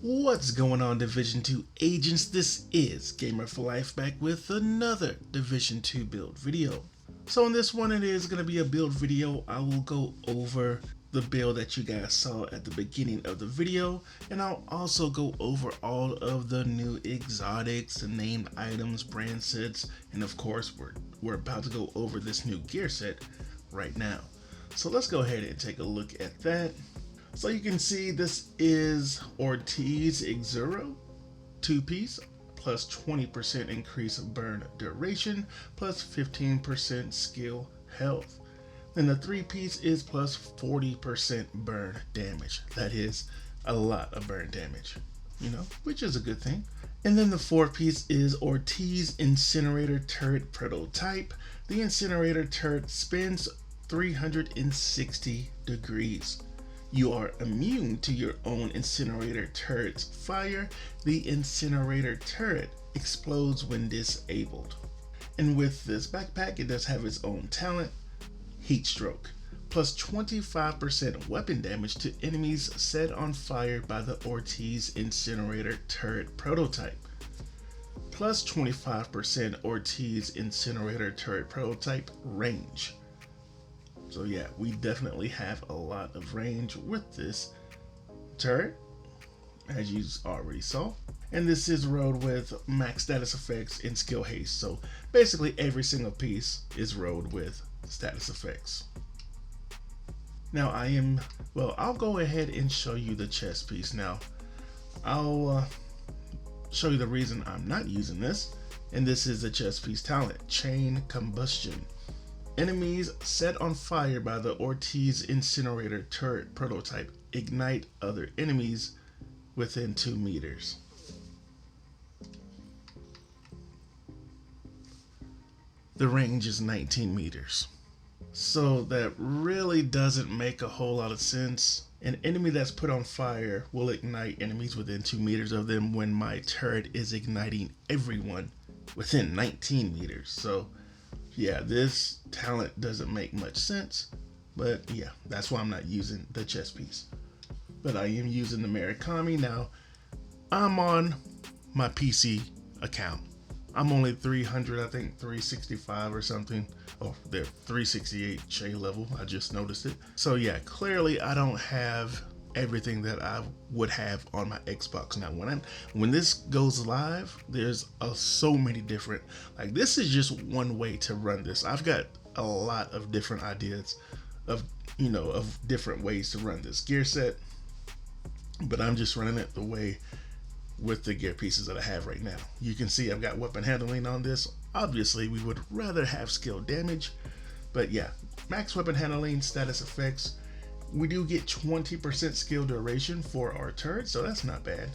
What's going on, Division 2 agents? This is Gamer for Life back with another Division 2 build video. So in this one, it is going to be a build video. I will go over the build that you guys saw at the beginning of the video, and I'll also go over all of the new exotics, the named items, brand sets, and of course we're about to go over this new gear set right now. So let's go ahead and take a look at that. So you can see this is Ortiz Exuro 2-piece plus 20% increase burn duration plus 15% skill health. Then the 3-piece is plus 40% burn damage. That is a lot of burn damage, which is a good thing. And then the 4-piece is Ortiz Incinerator Turret Prototype. The Incinerator Turret spins 360 degrees. You are immune to your own incinerator turret's fire. The incinerator turret explodes when disabled. And with this backpack, it does have its own talent, Heat Stroke, plus 25% weapon damage to enemies set on fire by the Ortiz Incinerator Turret Prototype, plus 25% Ortiz Incinerator Turret Prototype range. So yeah, we definitely have a lot of range with this turret, as you already saw. And this is rode with max status effects and skill haste. So basically every single piece is rode with status effects. Now I'll go ahead and show you the chest piece. Now I'll show you the reason I'm not using this. And this is the chest piece talent, Chain Combustion. Enemies set on fire by the Ortiz Incinerator Turret Prototype ignite other enemies within 2 meters. The range is 19 meters. So that really doesn't make a whole lot of sense. An enemy that's put on fire will ignite enemies within 2 meters of them when my turret is igniting everyone within 19 meters. So yeah, this talent doesn't make much sense, but yeah, that's why I'm not using the chest piece. But I am using the Murakami. Now, I'm on my PC account. I'm only 300, I think 365 or something. Oh, they're 368 J level, I just noticed it. So yeah, clearly I don't have everything that I would have on my Xbox. Now when this goes live, there's so many different, like, this is just one way to run this. I've got a lot of different ideas of different ways to run this gear set, but I'm just running it the way with the gear pieces that I have right now. You can see I've got weapon handling on this. Obviously we would rather have skill damage, but yeah, max weapon handling, status effects. We do get 20% skill duration for our turret, so that's not bad.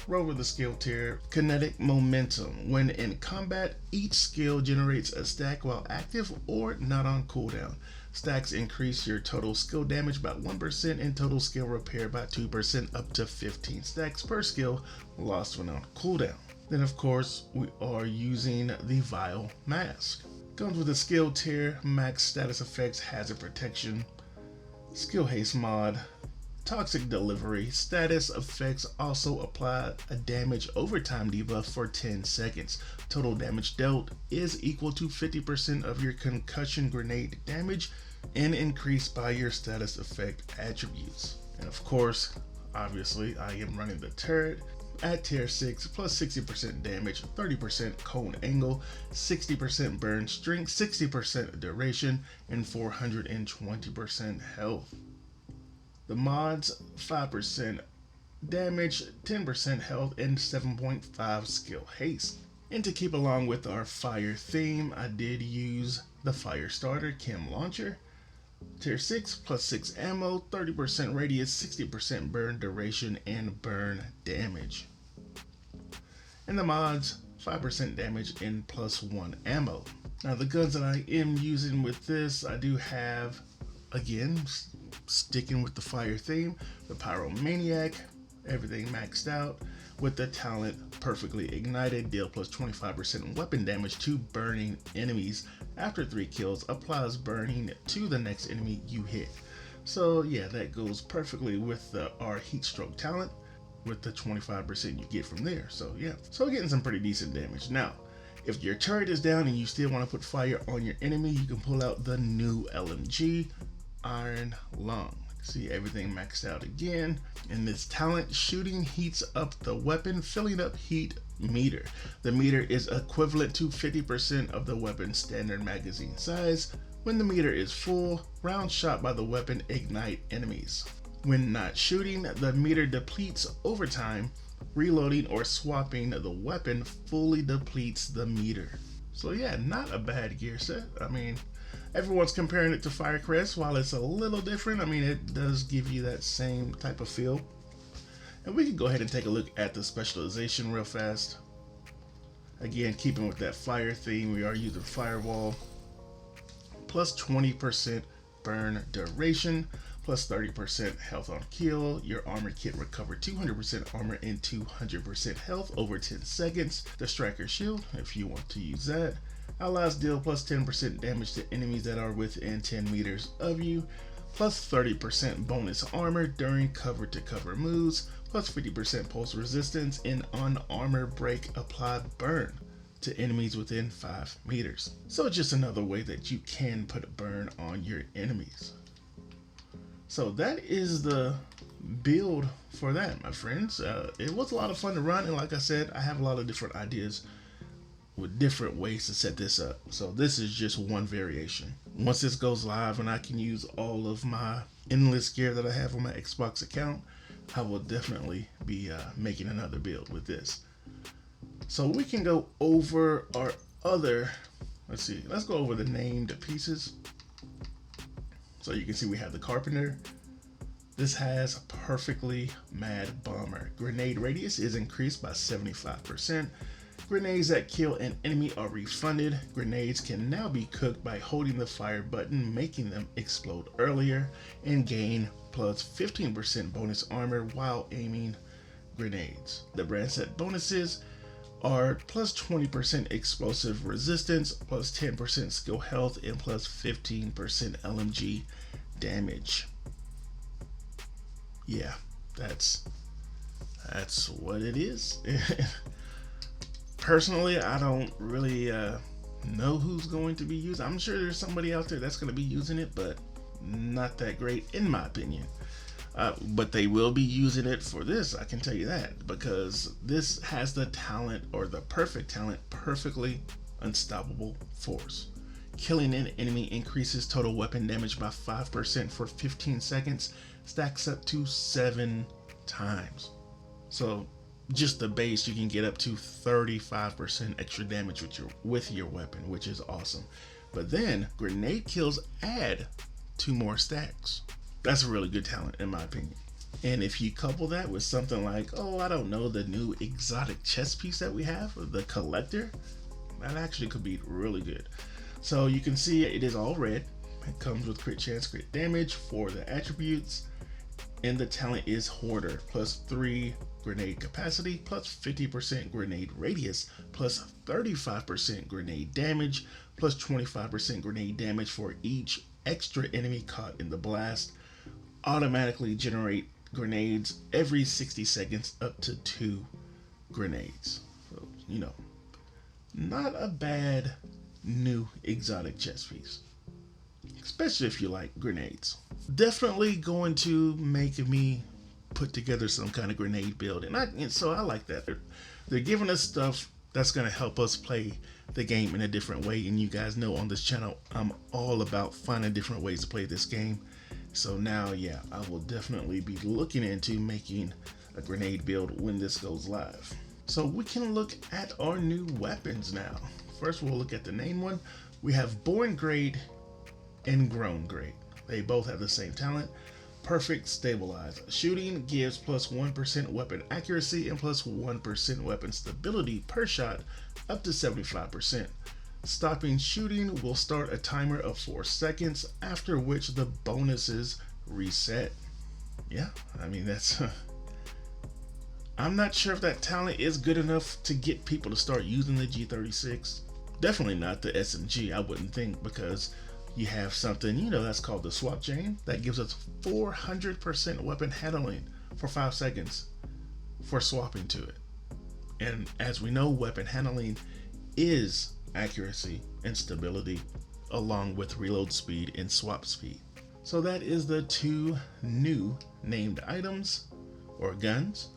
Roll with the skill tier. Kinetic Momentum. When in combat, each skill generates a stack while active or not on cooldown. Stacks increase your total skill damage by 1% and total skill repair by 2%, up to 15 stacks per skill lost when on cooldown. Then of course, we are using the Vile Mask. Comes with a skill tier, max status effects, hazard protection, skill haste mod, toxic delivery. Status effects also apply a damage overtime debuff for 10 seconds. Total damage dealt is equal to 50% of your concussion grenade damage and increased by your status effect attributes. And of course, obviously I am running the turret at tier 6 plus 60% damage, 30% cone angle, 60% burn strength, 60% duration, and 420% health. The mods, 5% damage, 10% health, and 7.5 skill haste. And to keep along with our fire theme, I did use the fire starter chem launcher. Tier 6 plus 6 ammo, 30% radius, 60% burn duration, and burn damage. And the mods, 5% damage and plus 1 ammo. Now the guns that I am using with this, I do have, again, sticking with the fire theme, the Pyromaniac, everything maxed out, with the talent Perfectly Ignited, deal plus 25% weapon damage to burning enemies. After 3 kills, applies burning to the next enemy you hit. So yeah, that goes perfectly with our Heat Stroke talent. with the 25% you get from there. So yeah, so getting some pretty decent damage. Now, if your turret is down and you still want to put fire on your enemy, you can pull out the new LMG, Iron Lung. See everything maxed out again. In this talent, shooting heats up the weapon, filling up heat meter. The meter is equivalent to 50% of the weapon's standard magazine size. When the meter is full, rounds shot by the weapon ignite enemies. When not shooting, the meter depletes over time. Reloading or swapping the weapon fully depletes the meter. So yeah, not a bad gear set. I mean, everyone's comparing it to Firecrest. While it's a little different, I mean, it does give you that same type of feel. And we can go ahead and take a look at the specialization real fast. Again, keeping with that fire theme, we are using Firewall. Plus 20% burn duration, plus 30% health on kill. Your armor kit recover 200% armor and 200% health over 10 seconds. The Striker Shield, if you want to use that. Allows deal plus 10% damage to enemies that are within 10 meters of you, plus 30% bonus armor during cover to cover moves, plus 50% pulse resistance and on armor break applied burn to enemies within 5 meters. So just another way that you can put a burn on your enemies. So that is the build for that, my friends. It was a lot of fun to run, and like I said, I have a lot of different ideas with different ways to set this up. So this is just one variation. Once this goes live and I can use all of my endless gear that I have on my Xbox account, I will definitely be making another build with this. So we can go over our other, let's go over the named pieces. So you can see we have the Carpenter. This has perfectly Mad Bomber. Grenade radius is increased by 75%. Grenades that kill an enemy are refunded. Grenades can now be cooked by holding the fire button, making them explode earlier, and gain plus 15% bonus armor while aiming grenades. The brand set bonuses are plus 20% explosive resistance, plus 10% skill health, and plus 15% LMG damage. Yeah, that's what it is. Personally, I don't really know who's going to be using. I'm sure there's somebody out there that's going to be using it, but not that great in my opinion. But they will be using it for this, I can tell you that, because this has the talent, or the perfect talent, Perfectly Unstoppable Force. Killing an enemy increases total weapon damage by 5% for 15 seconds, stacks up to 7 times. So just the base, you can get up to 35% extra damage with your weapon, which is awesome. But then grenade kills add 2 more stacks. That's a really good talent in my opinion. And if you couple that with something like, oh, I don't know, the new exotic chest piece that we have, the Collector, that actually could be really good. So you can see it is all red. It comes with crit chance, crit damage for the attributes. And the talent is Hoarder, plus 3 grenade capacity, plus 50% grenade radius, plus 35% grenade damage, plus 25% grenade damage for each extra enemy caught in the blast. Automatically generate grenades every 60 seconds, up to 2 grenades. So, you know, not a bad new exotic chest piece, especially if you like grenades. Definitely going to make me put together some kind of grenade build, and so I like that. They're giving us stuff that's going to help us play the game in a different way, and you guys know on this channel I'm all about finding different ways to play this game. So now, yeah, I will definitely be looking into making a grenade build when this goes live. So we can look at our new weapons now. First, we'll look at the name one. We have Born Great and Grown Great. They both have the same talent. Perfect Stabilize. Shooting gives plus 1% weapon accuracy and plus 1% weapon stability per shot, up to 75%. Stopping shooting will start a timer of 4 seconds, after which the bonuses reset. Yeah, I mean, that's... I'm not sure if that talent is good enough to get people to start using the G36. Definitely not the SMG, I wouldn't think, because you have something, you know, that's called the swap chain that gives us 400% weapon handling for 5 seconds, for swapping to it. And as we know, weapon handling is accuracy and stability, along with reload speed and swap speed. So that is the two new named items or guns.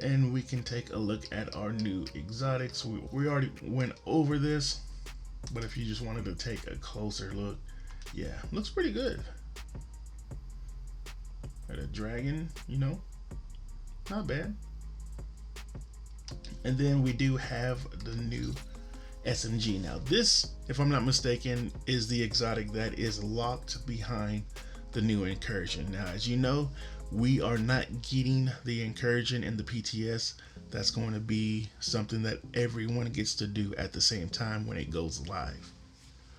And we can take a look at our new exotics. We already went over this, but if you just wanted to take a closer look, yeah, looks pretty good. Got a dragon, you know, not bad. And then we do have the new SMG. Now this, if I'm not mistaken, is the exotic that is locked behind the new incursion. Now, as you know, we are not getting the incursion in the PTS. That's going to be something that everyone gets to do at the same time when it goes live.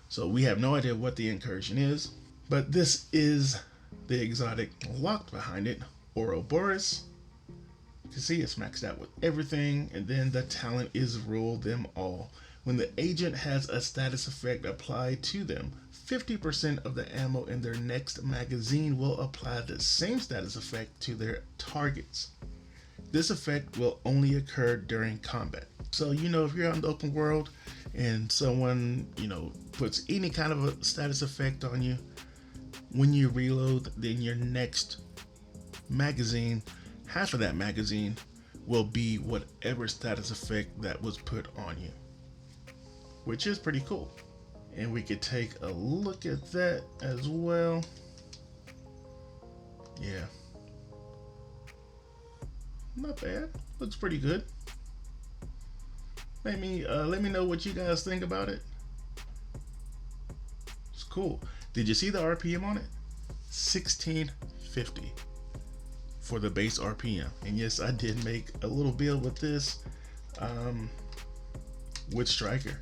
So we have no idea what the incursion is, but this is the exotic locked behind it, Ouroboros. You can see it's maxed out with everything, and then the talent is rule them all. When the agent has a status effect applied to them, 50% of the ammo in their next magazine will apply the same status effect to their targets. This effect will only occur during combat. So, you know, if you're out in the open world and someone, you know, puts any kind of a status effect on you, when you reload, then your next magazine, half of that magazine will be whatever status effect that was put on you, which is pretty cool. And we could take a look at that as well. Yeah, not bad, looks pretty good. Let me know what you guys think about it. It's cool. Did you see the RPM on it? 1650 for the base RPM. And yes, I did make a little build with this with Striker,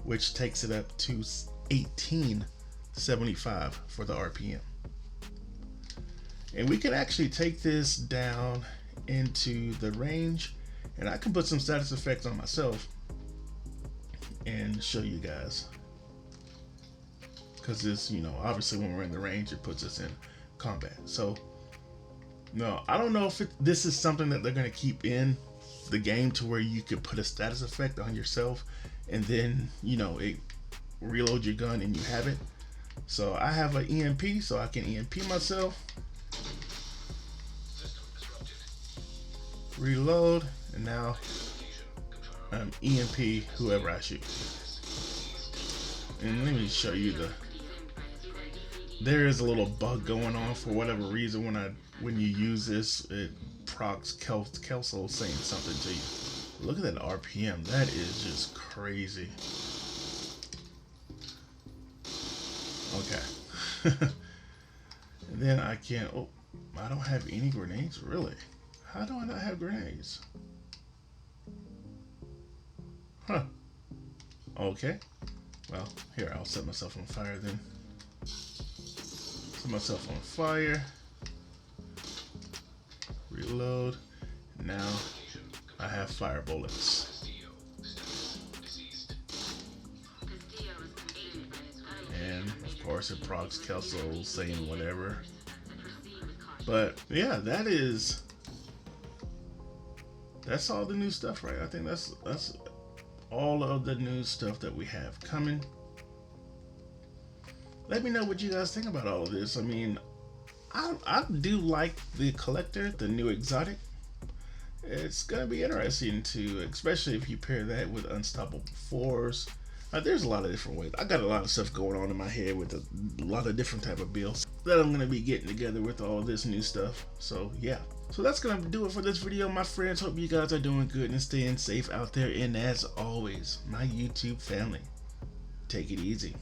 which takes it up to 1875 for the RPM. And we can actually take this down into the range, and I can put some status effects on myself and show you guys, because this, you know, obviously when we're in the range, it puts us in combat. So no, I don't know if this is something that they're going to keep in the game to where you could put a status effect on yourself and then, you know, it reload your gun and you have it. So I have an EMP, so I can EMP myself, reload, and now I'm EMP whoever I shoot. And let me show you there is a little bug going on for whatever reason. When you use this, it procs Kelso saying something to you. Look at that RPM, that is just crazy. Okay. And then I can't, oh, I don't have any grenades, really? How do I not have grenades? Huh. Okay. Well, here, I'll set myself on fire then. Set myself on fire. Reload. Now I have fire bullets. And of course it procs Kelso saying whatever. But yeah, that's all the new stuff, right? I think that's all of the new stuff that we have coming. Let me know what you guys think about all of this. I mean, I do like the collector, the new exotic. It's gonna be interesting to, especially if you pair that with Unstoppable Force. There's a lot of different ways. I got a lot of stuff going on in my head with a lot of different type of builds that I'm gonna be getting together with all this new stuff. So yeah. So that's gonna do it for this video, my friends. Hope you guys are doing good and staying safe out there. And as always, my YouTube family, take it easy.